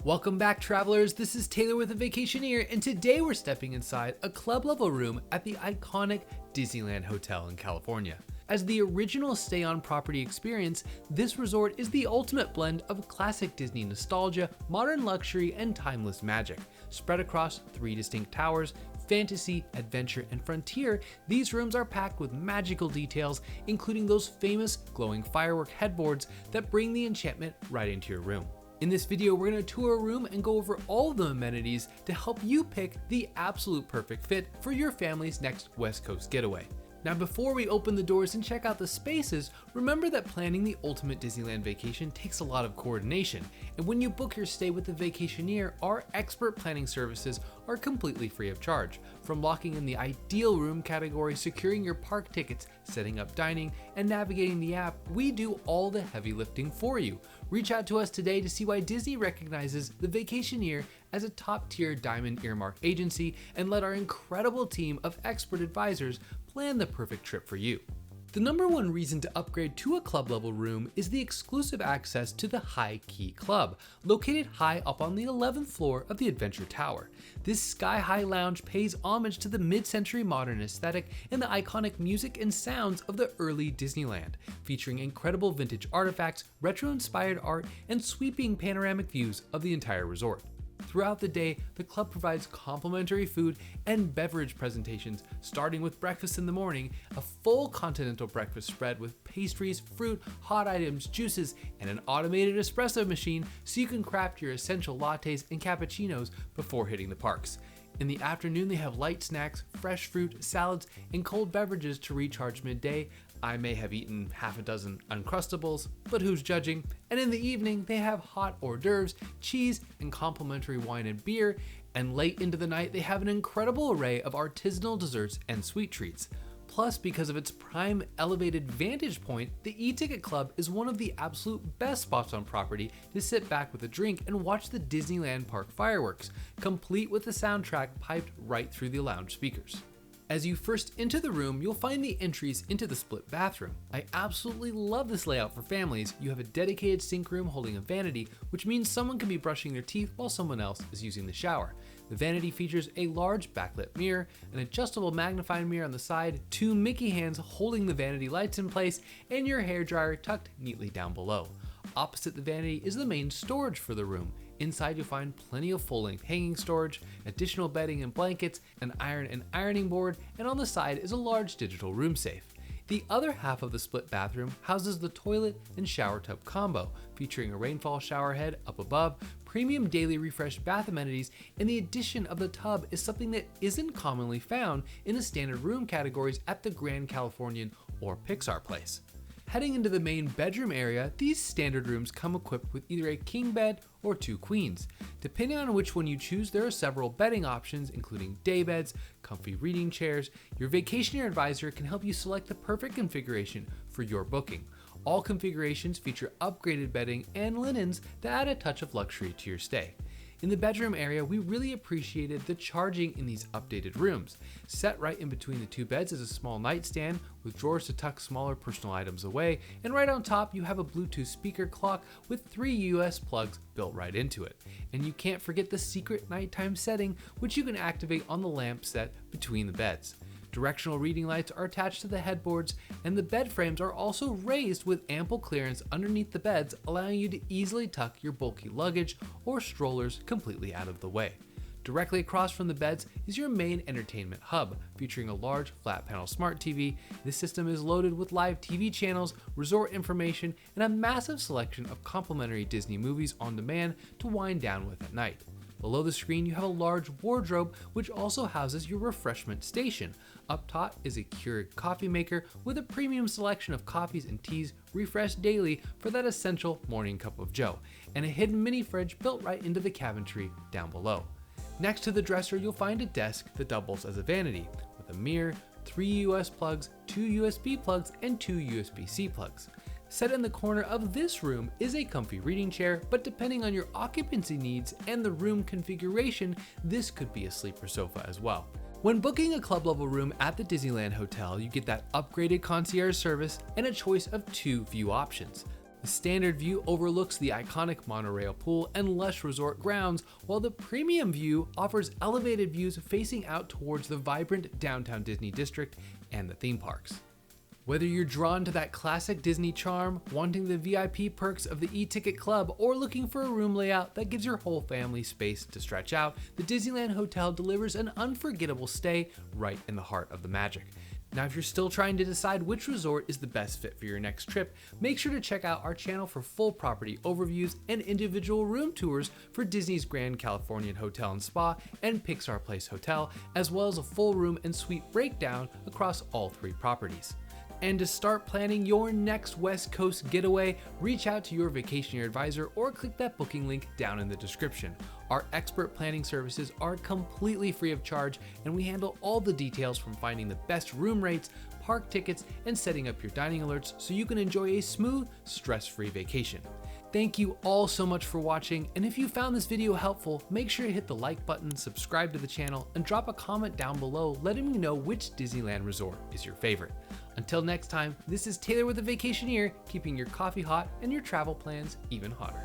Welcome back, travelers. This is Taylor with the Vacationeer, and today we're stepping inside a club level room at the iconic Disneyland Hotel in California. As the original stay on property experience, this resort is the ultimate blend of classic Disney nostalgia, modern luxury, and timeless magic. Spread across 3 distinct towers, fantasy, adventure, and frontier, these rooms are packed with magical details, including those famous glowing firework headboards that bring the enchantment right into your room. In this video, we're going to tour a room and go over all of the amenities to help you pick the absolute perfect fit for your family's next West Coast getaway. Now, before we open the doors and check out the spaces, remember that planning the ultimate Disneyland vacation takes a lot of coordination. And when you book your stay with the Vacationeer, our expert planning services are completely free of charge. From locking in the ideal room category, securing your park tickets, setting up dining, and navigating the app, we do all the heavy lifting for you. Reach out to us today to see why Disney recognizes the Vacationeer as a top-tier diamond earmark agency, and let our incredible team of expert advisors plan the perfect trip for you. The number one reason to upgrade to a club level room is the exclusive access to the High Key Club, located high up on the 11th floor of the Adventure Tower. This sky-high lounge pays homage to the mid-century modern aesthetic and the iconic music and sounds of the early Disneyland, featuring incredible vintage artifacts, retro-inspired art, and sweeping panoramic views of the entire resort. Throughout the day, the club provides complimentary food and beverage presentations, starting with breakfast in the morning, a full continental breakfast spread with pastries, fruit, hot items, juices, and an automated espresso machine so you can craft your essential lattes and cappuccinos before hitting the parks. In the afternoon, they have light snacks, fresh fruit, salads, and cold beverages to recharge midday. I may have eaten half a dozen Uncrustables, but who's judging? And in the evening, they have hot hors d'oeuvres, cheese, and complimentary wine and beer. And late into the night, they have an incredible array of artisanal desserts and sweet treats. Plus, because of its prime elevated vantage point, the e-ticket club is one of the absolute best spots on property to sit back with a drink and watch the Disneyland Park fireworks, complete with the soundtrack piped right through the lounge speakers. As you first enter the room, you'll find the entries into the split bathroom. I absolutely love this layout for families. You have a dedicated sink room holding a vanity, which means someone can be brushing their teeth while someone else is using the shower. The vanity features a large backlit mirror, an adjustable magnifying mirror on the side, 2 Mickey hands holding the vanity lights in place, and your hairdryer tucked neatly down below. Opposite the vanity is the main storage for the room. Inside you'll find plenty of full-length hanging storage, additional bedding and blankets, an iron and ironing board, and on the side is a large digital room safe. The other half of the split bathroom houses the toilet and shower tub combo, featuring a rainfall shower head up above, premium daily refresh bath amenities, and the addition of the tub is something that isn't commonly found in the standard room categories at the Grand Californian or Pixar Place. Heading into the main bedroom area, these standard rooms come equipped with either a king bed or 2 queens. Depending on which one you choose, there are several bedding options, including day beds, comfy reading chairs. Your Vacationeer advisor can help you select the perfect configuration for your booking. All configurations feature upgraded bedding and linens that add a touch of luxury to your stay. In the bedroom area, we really appreciated the charging in these updated rooms. Set right in between the 2 beds is a small nightstand with drawers to tuck smaller personal items away, and right on top you have a Bluetooth speaker clock with 3 US plugs built right into it. And you can't forget the secret nighttime setting, which you can activate on the lamp set between the beds. Directional reading lights are attached to the headboards, and the bed frames are also raised with ample clearance underneath the beds, allowing you to easily tuck your bulky luggage or strollers completely out of the way. Directly across from the beds is your main entertainment hub, featuring a large flat panel smart TV. This system is loaded with live TV channels, resort information, and a massive selection of complimentary Disney movies on demand to wind down with at night. Below the screen, you have a large wardrobe, which also houses your refreshment station. Up top is a Keurig coffee maker with a premium selection of coffees and teas refreshed daily for that essential morning cup of joe, and a hidden mini fridge built right into the cabinetry down below. Next to the dresser, you'll find a desk that doubles as a vanity, with a mirror, 3 US plugs, 2 USB plugs, and 2 USB-C plugs. Set in the corner of this room is a comfy reading chair, but depending on your occupancy needs and the room configuration, this could be a sleeper sofa as well. When booking a club level room at the Disneyland Hotel, you get that upgraded concierge service and a choice of 2 view options. The standard view overlooks the iconic monorail pool and lush resort grounds, while the premium view offers elevated views facing out towards the vibrant downtown Disney district and the theme parks. Whether you're drawn to that classic Disney charm, wanting the VIP perks of the e-ticket club, or looking for a room layout that gives your whole family space to stretch out, the Disneyland Hotel delivers an unforgettable stay right in the heart of the magic. Now, if you're still trying to decide which resort is the best fit for your next trip, make sure to check out our channel for full property overviews and individual room tours for Disney's Grand Californian Hotel and Spa and Pixar Place Hotel, as well as a full room and suite breakdown across all 3 properties. And to start planning your next West Coast getaway, reach out to your Vacationeer advisor or click that booking link down in the description. Our expert planning services are completely free of charge, and we handle all the details from finding the best room rates, park tickets, and setting up your dining alerts so you can enjoy a smooth, stress-free vacation. Thank you all so much for watching, and if you found this video helpful, make sure to hit the like button, subscribe to the channel, and drop a comment down below letting me know which Disneyland resort is your favorite. Until next time, this is Taylor with the Vacationeer, keeping your coffee hot and your travel plans even hotter.